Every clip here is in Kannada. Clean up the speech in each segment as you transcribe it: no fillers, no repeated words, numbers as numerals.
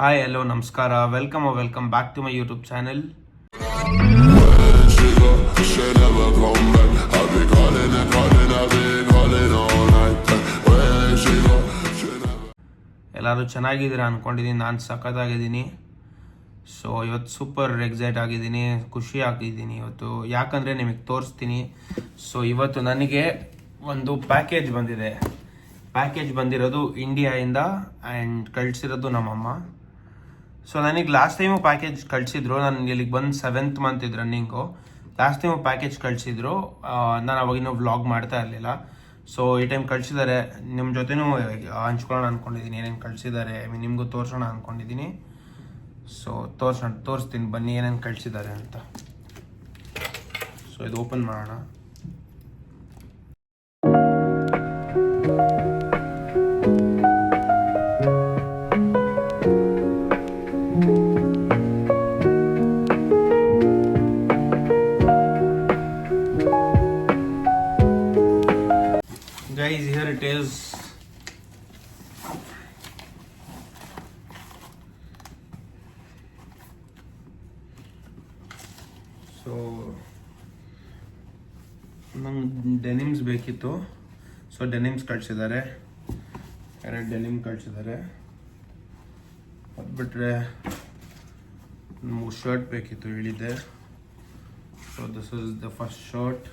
ಹಾಯ್ ಹಲೋ ನಮಸ್ಕಾರ welcome back to my YouTube channel. ಎಲ್ಲರೂ ಚೆನ್ನಾಗಿದ್ದೀರಾ ಅಂದ್ಕೊಂಡಿದ್ದೀನಿ. ನಾನು ಸಖತ್ತಾಗಿದ್ದೀನಿ. ಸೊ ಇವತ್ತು ಸೂಪರ್ ಎಕ್ಸೈಟ್ ಆಗಿದ್ದೀನಿ, ಖುಷಿ ಆಗಿದ್ದೀನಿ ಇವತ್ತು. ಯಾಕಂದರೆ ನಿಮಗೆ ತೋರಿಸ್ತೀನಿ. ಸೊ ಇವತ್ತು ನನಗೆ ಒಂದು ಪ್ಯಾಕೇಜ್ ಬಂದಿದೆ. ಪ್ಯಾಕೇಜ್ ಬಂದಿರೋದು ಇಂಡಿಯಾಯಿಂದ ಆ್ಯಂಡ್ ಕಳಿಸಿರೋದು ನಮ್ಮಮ್ಮ. ಸೊ ನನಗೆ ಲಾಸ್ಟ್ ಟೈಮು ಪ್ಯಾಕೇಜ್ ಕಳಿಸಿದ್ರು. ನಾನು ಇಲ್ಲಿಗೆ ಬಂದು 7th ಮಂತ್ ಇದು ರನ್ನಿಂಗು. ಲಾಸ್ಟ್ ಟೈಮು ಪ್ಯಾಕೇಜ್ ಕಳಿಸಿದ್ರು. ನಾನು ಅವಾಗಿನ್ನೂ ವ್ಲಾಗ್ ಮಾಡ್ತಾ ಇರಲಿಲ್ಲ. ಸೊ ಈ ಟೈಮ್ ಕಳಿಸಿದ್ದಾರೆ. ನಿಮ್ಮ ಜೊತೆನೂ ಹಂಚ್ಕೊಳ್ಳೋಣ ಅಂದ್ಕೊಂಡಿದ್ದೀನಿ, ಏನೇನು ಕಳಿಸಿದ್ದಾರೆ. ನಿಮಗೂ ತೋರಿಸೋಣ ಅಂದ್ಕೊಂಡಿದ್ದೀನಿ. ಸೊ ತೋರಿಸ್ತೀನಿ ಬನ್ನಿ ಏನೇನು ಕಳಿಸಿದ್ದಾರೆ ಅಂತ. ಸೊ ಇದು ಓಪನ್ ಮಾಡೋಣ. Guys, here it is. So ನಂಗೆ ಡೆನಿಮ್ಸ್ ಬೇಕಿತ್ತು. ಸೊ ಡೆನಿಮ್ಸ್ ಕಳಿಸಿದ್ದಾರೆ, 2 ಡೆನಿಮ್ ಕಳಿಸಿದ್ದಾರೆ. ಅದು ಬಿಟ್ಟರೆ 3 ಶರ್ಟ್ ಬೇಕಿತ್ತು ಹೇಳಿದ್ದೆ. So this is the first shirt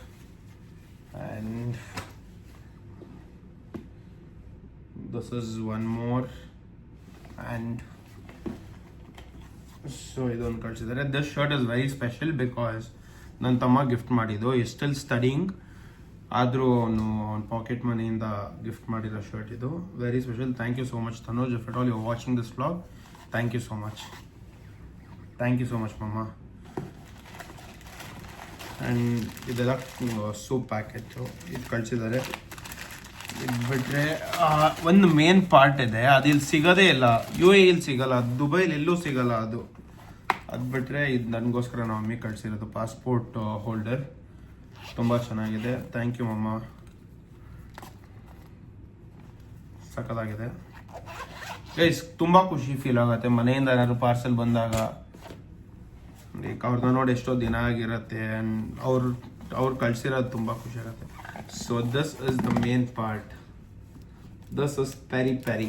and this is one more and so ಇದೊಂದು ಕಳಿಸಿದ್ದಾರೆ. This shirt is very special because ನನ್ನ ತಮ್ಮ ಗಿಫ್ಟ್ ಮಾಡಿದ್ದು. ಈಸ್ ಸ್ಟಿಲ್ ಸ್ಟಡಿಂಗ್, ಆದರೂ ಅವನು ಪಾಕೆಟ್ ಮನಿಯಿಂದ ಗಿಫ್ಟ್ ಮಾಡಿರೋ ಶರ್ಟ್ ಇದು. Very special. Thank you so much Tanuj. If at all you watching this vlog, thank you so much mumma. And ಇದೆಲ್ಲ ಸೂಪ್ ಪ್ಯಾಕೆಟು ಇದು ಕಳಿಸಿದ್ದಾರೆ. ಇದು ಬಿಟ್ಟರೆ ಒಂದು ಮೇನ್ ಪಾರ್ಟ್ ಇದೆ, ಅದು ಇಲ್ಲಿ ಸಿಗೋದೇ ಇಲ್ಲ. UAE ಸಿಗಲ್ಲ, ದುಬೈಲಿ ಎಲ್ಲೂ ಸಿಗಲ್ಲ ಅದು. ಅದು ಬಿಟ್ಟರೆ ಇದು ನನಗೋಸ್ಕರ ನಾವು ಮಮ್ಮಿ ಕಳಿಸಿರೋದು ಪಾಸ್ಪೋರ್ಟ್ ಹೋಲ್ಡರ್. ತುಂಬ ಚೆನ್ನಾಗಿದೆ. ಥ್ಯಾಂಕ್ ಯು ಮಮ್ಮ, ಸಖತ್ತಾಗಿದೆ. ಗೈಸ್ ತುಂಬ ಖುಷಿ ಫೀಲ್ ಆಗುತ್ತೆ ಮನೆಯಿಂದ ಏನಾದ್ರು ಪಾರ್ಸೆಲ್ ಬಂದಾಗ. ಈಗ ಅವ್ರನ್ನ ನೋಡಿ ಎಷ್ಟೋ ದಿನ ಆಗಿರುತ್ತೆ ಆ್ಯಂಡ್ ಅವ್ರು ಕಳಿಸಿರೋದು ತುಂಬ ಖುಷಿ ಆಗುತ್ತೆ. So this is the main part. This is peri.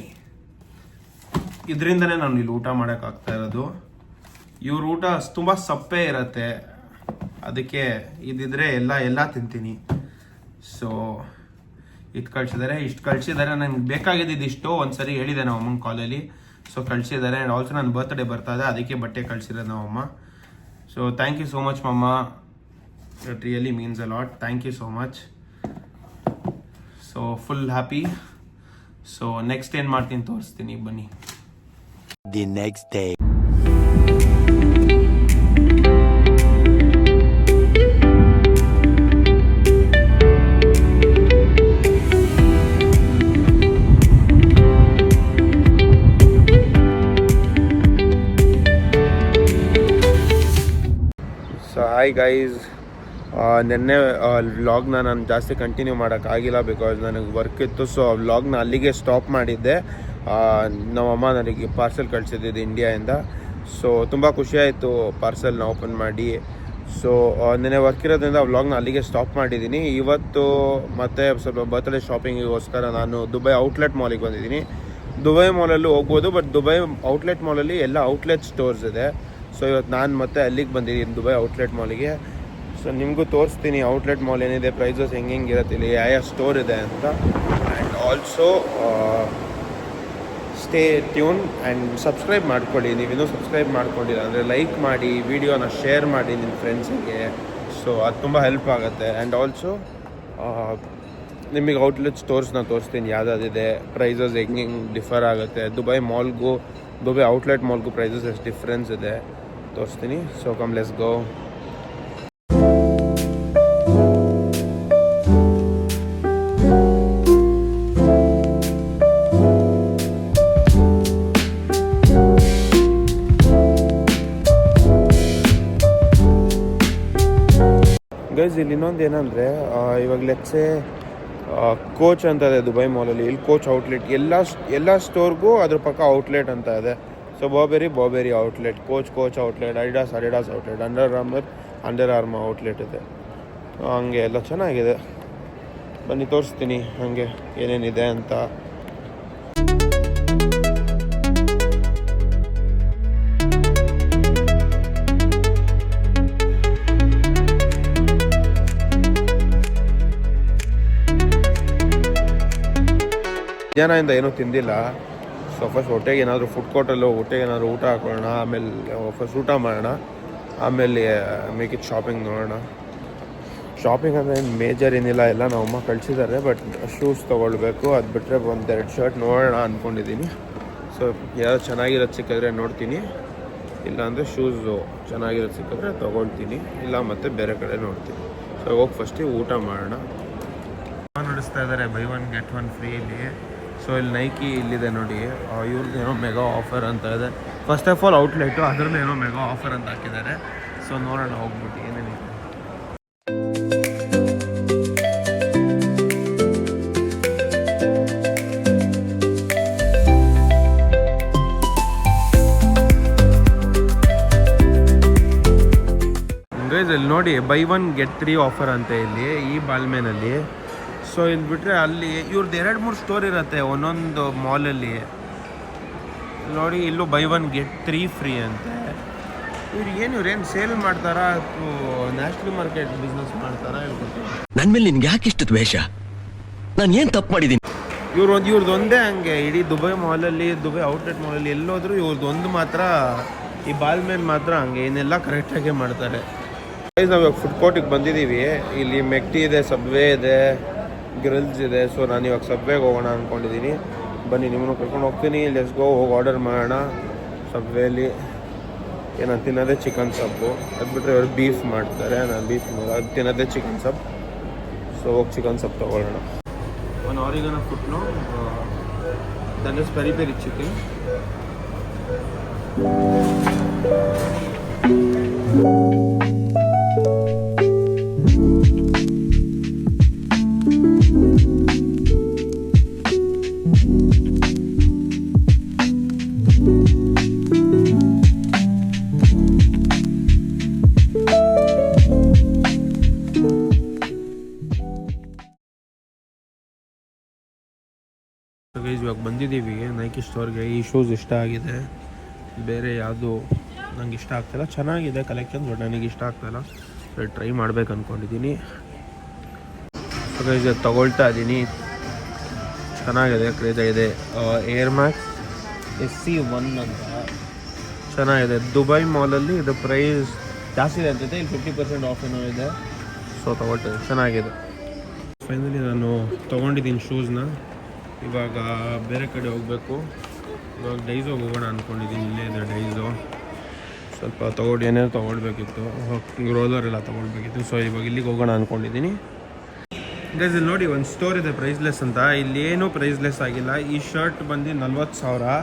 ಇದರಿಂದನೇ ನಾನು ಇಲ್ಲಿ ಊಟ ಮಾಡೋಕ್ಕಾಗ್ತಾ ಇರೋದು. ಇವ್ರ ಊಟ ತುಂಬ ಸಪ್ಪೆ ಇರುತ್ತೆ, ಅದಕ್ಕೆ ಇದಿದ್ರೆ ಎಲ್ಲ ತಿಂತೀನಿ. ಸೊ ಇದು ಕಳಿಸಿದ್ದಾರೆ, ಇಷ್ಟು ಕಳಿಸಿದ್ದಾರೆ. ನನಗೆ ಬೇಕಾಗಿದ್ದು ಇಷ್ಟು ಒಂದ್ಸರಿ ಹೇಳಿದೆ ನಾವು ಅಮ್ಮನ ಕಾಲಲ್ಲಿ. ಸೊ ಕಳಿಸಿದ್ದಾರೆ. ಆ್ಯಂಡ್ ಆಲ್ಸೋ ನನ್ನ ಬರ್ತ್ಡೇ ಬರ್ತಾ ಇದೆ, ಅದಕ್ಕೆ ಬಟ್ಟೆ ಕಳಿಸಿರೋದು ನಾವಮ್ಮ. So thank you so much ಮಮ್ಮ, it really means a lot. Thank you so much. So full happy. So next ಏನು ಮಾಡ್ತೀನಿ ತೋರಿಸ್ತೀನಿ, ಬನ್ನಿ. The next day. So hi guys, ನಿನ್ನೆ ವ್ಲಾಗ್ನ ನಾನು ಜಾಸ್ತಿ ಕಂಟಿನ್ಯೂ ಮಾಡೋಕ್ಕಾಗಿಲ್ಲ ಬಿಕಾಸ್ ನನಗೆ ವರ್ಕ್ ಇತ್ತು. ಸೊ ಆ ವ್ಲಾಗ್ನ ಅಲ್ಲಿಗೆ ಸ್ಟಾಪ್ ಮಾಡಿದ್ದೆ. ನಮ್ಮಮ್ಮ ನನಗೆ ಪಾರ್ಸೆಲ್ ಕಳಿಸಿದ್ದು ಇಂಡಿಯಾಯಿಂದ. ಸೊ ತುಂಬ ಖುಷಿಯಾಯಿತು ಪಾರ್ಸೆಲ್ನ ಓಪನ್ ಮಾಡಿ. ಸೊ ನಿನ್ನೆ ವರ್ಕ್ ಇರೋದ್ರಿಂದ ವ್ಲಾಗ್ನ ಅಲ್ಲಿಗೆ ಸ್ಟಾಪ್ ಮಾಡಿದ್ದೀನಿ. ಇವತ್ತು ಮತ್ತೆ ಸ್ವಲ್ಪ ಬರ್ತ್ಡೇ ಶಾಪಿಂಗಿಗೋಸ್ಕರ ನಾನು ದುಬೈ ಔಟ್ಲೆಟ್ ಮಾಲಿಗೆ ಬಂದಿದ್ದೀನಿ. ದುಬೈ ಮಾಲಲ್ಲೂ ಹೋಗ್ಬೋದು, ಬಟ್ ದುಬೈ ಔಟ್ಲೆಟ್ ಮಾಲಲ್ಲಿ ಎಲ್ಲ ಔಟ್ಲೆಟ್ ಸ್ಟೋರ್ಸ್ ಇದೆ. ಸೊ ಇವತ್ತು ನಾನು ಮತ್ತೆ ಅಲ್ಲಿಗೆ ಬಂದಿದ್ದೀನಿ, ದುಬೈ ಔಟ್ಲೆಟ್ ಮಾಲಿಗೆ. ಸೊ ನಿಮಗೂ ತೋರಿಸ್ತೀನಿ ಔಟ್ಲೆಟ್ ಮಾಲ್ ಏನಿದೆ, ಪ್ರೈಸಸ್ ಹೆಂಗಿರುತ್ತೆ, ಇಲ್ಲಿ ಯಾವ ಸ್ಟೋರ್ ಇದೆ ಅಂತ. And also stay tune and subscribe ಮಾಡ್ಕೊಳ್ಳಿ. ನೀವಿನ್ನೂ ಸಬ್ಸ್ಕ್ರೈಬ್ ಮಾಡ್ಕೊಂಡಿಲ್ಲ ಅಂದರೆ ಲೈಕ್ ಮಾಡಿ, ವಿಡಿಯೋನ ಶೇರ್ ಮಾಡಿ ನಿಮ್ಮ ಫ್ರೆಂಡ್ಸಿಗೆ. ಸೊ ಅದು ತುಂಬ ಹೆಲ್ಪ್ ಆಗುತ್ತೆ. ಆ್ಯಂಡ್ ಆಲ್ಸೋ ನಿಮಗೆ ಔಟ್ಲೆಟ್ ಸ್ಟೋರ್ಸ್ನ ತೋರಿಸ್ತೀನಿ ಯಾವುದಾದಿದೆ, ಪ್ರೈಸಸ್ ಹೆಂಗೆ ಡಿಫರ್ ಆಗುತ್ತೆ. ದುಬೈ ಮಾಲ್ಗೂ ದುಬೈ ಔಟ್ಲೆಟ್ ಮಾಲ್ಗೂ ಪ್ರೈಸಸ್ ಎಷ್ಟು ಡಿಫ್ರೆನ್ಸ್ ಇದೆ ತೋರಿಸ್ತೀನಿ. So come let's go. Guys ಇಲ್ಲಿ ಇನ್ನೊಂದು ಏನಂದರೆ, ಇವಾಗ ಲೆಟ್ಸೆ ಕೋಚ್ ಅಂತ ಇದೆ ದುಬೈ ಮಾಲಲ್ಲಿ. ಇಲ್ಲಿ ಕೋಚ್ ಔಟ್ಲೆಟ್ ಎಲ್ಲ ಸ್ಟೋರ್ಗೂ ಅದ್ರ ಪಕ್ಕ ಔಟ್ಲೆಟ್ ಅಂತ ಇದೆ. So Burberry outlet, Coach outlet, Adidas outlet, Under Armour outlet ಇದೆ. ಹಂಗೆ ಎಲ್ಲ ಚೆನ್ನಾಗಿದೆ. ಬನ್ನಿ ತೋರಿಸ್ತೀನಿ ಹಾಗೆ ಏನೇನಿದೆ ಅಂತ. ಮಧ್ಯಾಹ್ನದಿಂದ ಏನೂ ತಿಂದಿಲ್ಲ. ಸೊ ಫಸ್ಟ್ ಹೊಟ್ಟೆಗೆ ಏನಾದರೂ ಫುಡ್ ಕೋರ್ಟಲ್ಲೂ ಹೊಟ್ಟೆಗೆ ಏನಾದರೂ ಊಟ ಹಾಕೊಳ್ಳೋಣ, ಆಮೇಲೆ ಫಸ್ಟ್ ಊಟ ಮಾಡೋಣ, ಆಮೇಲೆ ಮೇಕಿತ್ ಶಾಪಿಂಗ್ ನೋಡೋಣ. ಶಾಪಿಂಗ್ ಅಂದರೆ ಏನು ಮೇಜರ್ ಏನಿಲ್ಲ, ಎಲ್ಲ ನಾವು ಅಮ್ಮ ಕಳಿಸಿದ್ದಾರೆ. ಬಟ್ ಶೂಸ್ ತೊಗೊಳ್ಬೇಕು, ಅದು ಬಿಟ್ಟರೆ ಒಂದೆರಡು ಶರ್ಟ್ ನೋಡೋಣ ಅಂದ್ಕೊಂಡಿದ್ದೀನಿ. ಸೊ ಯಾವ್ದು ಚೆನ್ನಾಗಿರೋದು ಸಿಕ್ಕಿದ್ರೆ ನೋಡ್ತೀನಿ, ಇಲ್ಲಾಂದರೆ ಶೂಸು ಚೆನ್ನಾಗಿರೋದು ಸಿಕ್ಕಿದ್ರೆ ತೊಗೊಳ್ತೀನಿ, ಇಲ್ಲ ಮತ್ತು ಬೇರೆ ಕಡೆ ನೋಡ್ತೀನಿ. ಸೊ ಹೋಗಿ ಫಸ್ಟಿಗೆ ಊಟ ಮಾಡೋಣ. ನಡೆಸ್ತಾ ಇದ್ದಾರೆ ಬೈ 1 get 1 ಫ್ರೀ ಇಲ್ಲಿ. ಸೊ ಇಲ್ಲಿ ನೈಕಿ ಇಲ್ಲಿದೆ ನೋಡಿ, ಇವ್ರದ್ದು ಏನೋ ಮೆಗಾ ಆಫರ್ ಅಂತ ಇದೆ. ಫಸ್ಟ್ ಆಫ್ ಆಲ್ ಔಟ್ಲೆಟು, ಅದರಲ್ಲೂ ಏನೋ ಮೆಗಾ ಆಫರ್ ಅಂತ ಹಾಕಿದ್ದಾರೆ. ಸೊ ನೋಡೋಣ ಹೋಗ್ಬಿಟ್ಟು ಏನೇನಿದೆ. ಇಲ್ಲಿ ನೋಡಿ ಬೈ 1 get 3 ಆಫರ್ ಅಂತ ಇಲ್ಲಿ ಈ ಬಾಲ್ಮೇನಲ್ಲಿ. ಸೊ ಇಲ್ಲಿ ಬಿಟ್ಟರೆ ಅಲ್ಲಿ ಇವ್ರದ್ದು 2-3 ಸ್ಟೋರ್ ಇರುತ್ತೆ ಒಂದೊಂದು ಮಾಲಲ್ಲಿ. ನೋಡಿ ಇಲ್ಲೂ ಬೈ 1 get 3 ಫ್ರೀ ಅಂತೆ. ಇವ್ರೇನು ಸೇಲ್ ಮಾಡ್ತಾರಾ ಅಥವಾ ನ್ಯಾಷನಲ್ ಮಾರ್ಕೆಟ್ ಬಿಸ್ನೆಸ್ ಮಾಡ್ತಾರಾ ಹೇಳ್ಬಿಟ್ಟು. ನನ್ನ ಮೇಲೆ ನಿನ್ಗೆ ಯಾಕೆ ಇಷ್ಟು ದ್ವೇಷ? ನಾನು ಏನು ತಪ್ಪು ಮಾಡಿದ್ದೀನಿ? ಇವ್ರದ್ದು ಒಂದೇ ಹಂಗೆ ಇಡೀ ದುಬೈ ಮಾಲಲ್ಲಿ, ದುಬೈ ಔಟ್ಲೆಟ್ ಮಾಲಲ್ಲಿ ಎಲ್ಲೋದ್ರೂ ಇವ್ರದ್ದು ಮಾತ್ರ, ಈ ಬಾಲ್ಮೇನ್ ಮಾತ್ರ ಹಂಗೆ ಏನೆಲ್ಲ ಕರೆಕ್ಟಾಗೇ ಮಾಡ್ತಾರೆ. ನಾವು ಇವಾಗ ಫುಡ್ ಕೋರ್ಟಿಗೆ ಬಂದಿದ್ದೀವಿ. ಇಲ್ಲಿ ಮೆಕ್ಟಿ ಇದೆ, ಸಬ್ವೇ ಇದೆ, ಗ್ರಿಲ್ಸ್ ಇದೆ. ಸೊ ನಾನು ಇವಾಗ ಸಬ್ವೇಗೆ ಹೋಗೋಣ ಅಂದ್ಕೊಂಡಿದ್ದೀನಿ. ಬನ್ನಿ ನಿಮ್ಮನ್ನು ಕರ್ಕೊಂಡು ಹೋಗ್ತೀನಿ. ಲೆಟ್ಸ್ ಗೋ, ಹೋಗಿ ಆರ್ಡರ್ ಮಾಡೋಣ. ಸಬ್ವೇಲಿ ನಾನು ತಿನ್ನೋದೇ ಚಿಕನ್ ಸಬ್ಬು, ಅದು ಬಿಟ್ಟರೆ ಇವರು ಬೀಫ್ ಮಾಡ್ತಾರೆ. ನಾನು ಬೀಫ್ ಅದು ತಿನ್ನೋದೇ ಚಿಕನ್ ಸಬ್. ಸೊ ಹೋಗಿ ಚಿಕನ್ ಸಬ್ ತೊಗೊಳ್ಳೋಣ. ಒಂದು ಆರಿಗನೋ ಫುಟ್ನು, that is peri peri chicken. ಇವಾಗ ಬಂದಿದ್ದೀವಿ ನೈಕಿ ಸ್ಟೋರ್ಗೆ. ಈ ಶೂಸ್ ಇಷ್ಟ ಆಗಿದೆ, ಬೇರೆ ಯಾವುದು ನಂಗೆ ಇಷ್ಟ ಆಗ್ತಾಯಿಲ್ಲ. ಚೆನ್ನಾಗಿದೆ ಕಲೆಕ್ಷನ್, ಬಟ್ ನನಗೆ ಇಷ್ಟ ಆಗ್ತಾಯಿಲ್ಲ. ಟ್ರೈ ಮಾಡ್ಬೇಕು ಅಂದ್ಕೊಂಡಿದ್ದೀನಿ. ಇದು ತಗೊಳ್ತಾ ಇದ್ದೀನಿ, ಚೆನ್ನಾಗಿದೆ, ಕ್ರೇಜಾಗಿದೆ. ಏರ್ ಮ್ಯಾಕ್ಸ್ SC1 ಅಂತ ಚೆನ್ನಾಗಿದೆ. ದುಬೈ ಮಾಲಲ್ಲಿ ಇದು ಪ್ರೈಸ್ ಜಾಸ್ತಿ ಇದೆ ಅಂತಿದೆ, ಇಲ್ಲಿ 50% ಆಫ್ ಏನೋ ಇದೆ. ಸೊ ತಗೊಳ್ತಾ ಚೆನ್ನಾಗಿದೆ. ಫೈನಲಿ ನಾನು ತೊಗೊಂಡಿದ್ದೀನಿ ಶೂಸ್ನ. ಇವಾಗ ಬೇರೆ ಕಡೆ ಹೋಗಬೇಕು. ಇವಾಗ ಡೈಸೋಗೆ ಹೋಗೋಣ ಅಂದ್ಕೊಂಡಿದ್ದೀನಿ. ಇಲ್ಲೇ ಇದೆ ಡೈಸು. ಸ್ವಲ್ಪ ಏನೇನು ತೊಗೊಳ್ಬೇಕಿತ್ತು, ರೋಲರ್ ಎಲ್ಲ ತೊಗೊಳ್ಬೇಕಿತ್ತು. ಸೊ ಇವಾಗ ಇಲ್ಲಿಗೆ ಹೋಗೋಣ ಅಂದ್ಕೊಂಡಿದ್ದೀನಿ. ಗೈಸ್ ಇಲ್ಲಿ ನೋಡಿ ಒಂದು ಸ್ಟೋರ್ ಇದೆ ಪ್ರೈಸ್ಲೆಸ್ ಅಂತ. ಇಲ್ಲೇನು ಪ್ರೈಸ್ಲೆಸ್ ಆಗಿಲ್ಲ. ಈ ಶರ್ಟ್ ಬಂದು 40,000.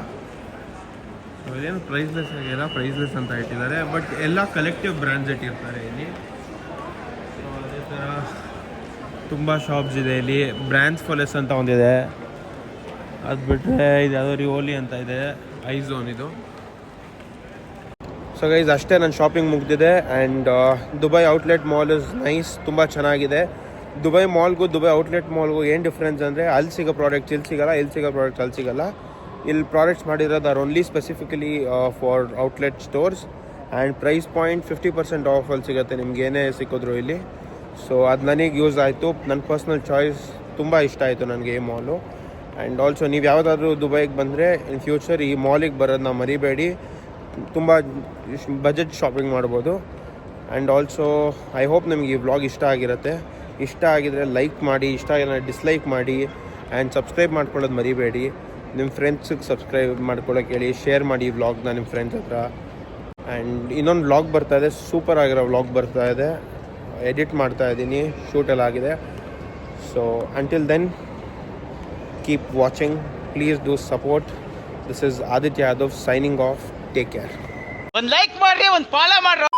ಸೊ ಇಲ್ಲೇನು ಪ್ರೈಸ್ಲೆಸ್ ಆಗಿಲ್ಲ, ಪ್ರೈಸ್ಲೆಸ್ ಅಂತ ಇಟ್ಟಿದ್ದಾರೆ. ಬಟ್ ಎಲ್ಲ ಕಲೆಕ್ಟಿವ್ ಬ್ರ್ಯಾಂಡ್ಸ್ ಇಟ್ಟಿರ್ತಾರೆ ಇಲ್ಲಿ. ಸೊ ಅದೇ ಥರ ತುಂಬ ಶಾಪ್ಸ್ ಇದೆ ಇಲ್ಲಿ. ಬ್ರ್ಯಾಂಡ್ಸ್ ಫಾಲೆಸ್ ಅಂತ ಒಂದಿದೆ, ಅದು ಬಿಟ್ಟರೆ ಇದು ಯಾವುದೋ ರಿವೋಲಿ ಅಂತ ಇದೆ, ಐಝೋನ್ ಇದು. ಸೊ ಗೈಸ್ ಅಷ್ಟೇ ನನ್ನ ಶಾಪಿಂಗ್ ಮುಗಿದಿದೆ. And Dubai outlet mall is nice, ತುಂಬ ಚೆನ್ನಾಗಿದೆ. ದುಬೈ ಮಾಲ್ಗೂ ದುಬೈ ಔಟ್ಲೆಟ್ ಮಾಲ್ಗೂ ಏನು ಡಿಫ್ರೆನ್ಸ್ ಅಂದರೆ ಅಲ್ಲಿ ಸಿಗೋ ಪ್ರಾಡಕ್ಟ್ಸ್ ಇಲ್ಲಿ ಸಿಗೋಲ್ಲ, ಇಲ್ಲಿ ಸಿಗೋ ಪ್ರಾಡಕ್ಟ್ಸ್ ಅಲ್ಲಿ ಸಿಗೋಲ್ಲ. ಇಲ್ಲಿ ಪ್ರಾಡಕ್ಟ್ಸ್ ಮಾಡಿರೋದು are only specifically for outlet stores. And price point 50% ಆಫಲ್ಲಿ ಸಿಗುತ್ತೆ ನಿಮ್ಗೆ ಏನೇ ಸಿಕ್ಕಿದ್ರು ಇಲ್ಲಿ. ಸೊ ಅದು ನನಗೆ ಯೂಸ್ ಆಯಿತು. ನನ್ನ ಪರ್ಸ್ನಲ್ ಚಾಯ್ಸ್, ತುಂಬ ಇಷ್ಟ ಆಯಿತು ನನಗೆ ಈ ಮಾಲು. ಆ್ಯಂಡ್ ಆಲ್ಸೋ ನೀವು ಯಾವುದಾದ್ರೂ ದುಬೈಗೆ ಬಂದರೆ ಇನ್ ಫ್ಯೂಚರ್ ಈ ಮಾಲಿಗೆ ಬರೋದನ್ನ ಮರಿಬೇಡಿ. ತುಂಬ ಬಜೆಟ್ ಶಾಪಿಂಗ್ ಮಾಡ್ಬೋದು. ಆ್ಯಂಡ್ ಆಲ್ಸೋ ಐ ಹೋಪ್ ನಿಮಗೆ ಈ ವ್ಲಾಗ್ ಇಷ್ಟ ಆಗಿರುತ್ತೆ. ಇಷ್ಟ ಆಗಿದರೆ ಲೈಕ್ ಮಾಡಿ, ಇಷ್ಟ ಆಗಿಲ್ಲ ಡಿಸ್ಲೈಕ್ ಮಾಡಿ. ಆ್ಯಂಡ್ ಸಬ್ಸ್ಕ್ರೈಬ್ ಮಾಡ್ಕೊಳ್ಳೋದು ಮರಿಬೇಡಿ. ನಿಮ್ಮ ಫ್ರೆಂಡ್ಸಿಗೆ ಸಬ್ಸ್ಕ್ರೈಬ್ ಮಾಡ್ಕೊಳ್ಳೋಕೆ ಹೇಳಿ, ಶೇರ್ ಮಾಡಿ ಈ ವ್ಲಾಗ್ನ ನಿಮ್ಮ ಫ್ರೆಂಡ್ಸ್ ಹತ್ರ. ಆ್ಯಂಡ್ ಇನ್ನೊಂದು ವ್ಲಾಗ್ ಬರ್ತಾಯಿದೆ, ಸೂಪರ್ ಆಗಿರೋ ವ್ಲಾಗ್ ಬರ್ತಾಯಿದೆ. ಎಡಿಟ್ ಮಾಡ್ತಾ ಇದ್ದೀನಿ, ಶೂಟೆಲ್ಲ ಆಗಿದೆ. So until then keep watching, please do support. This is Aditya Yadav signing off. Take care. ಒಂದು ಲೈಕ್ ಮಾಡ್ರಿ, ಒಂದು ಫಾಲೋ ಮಾಡ್ರಿ.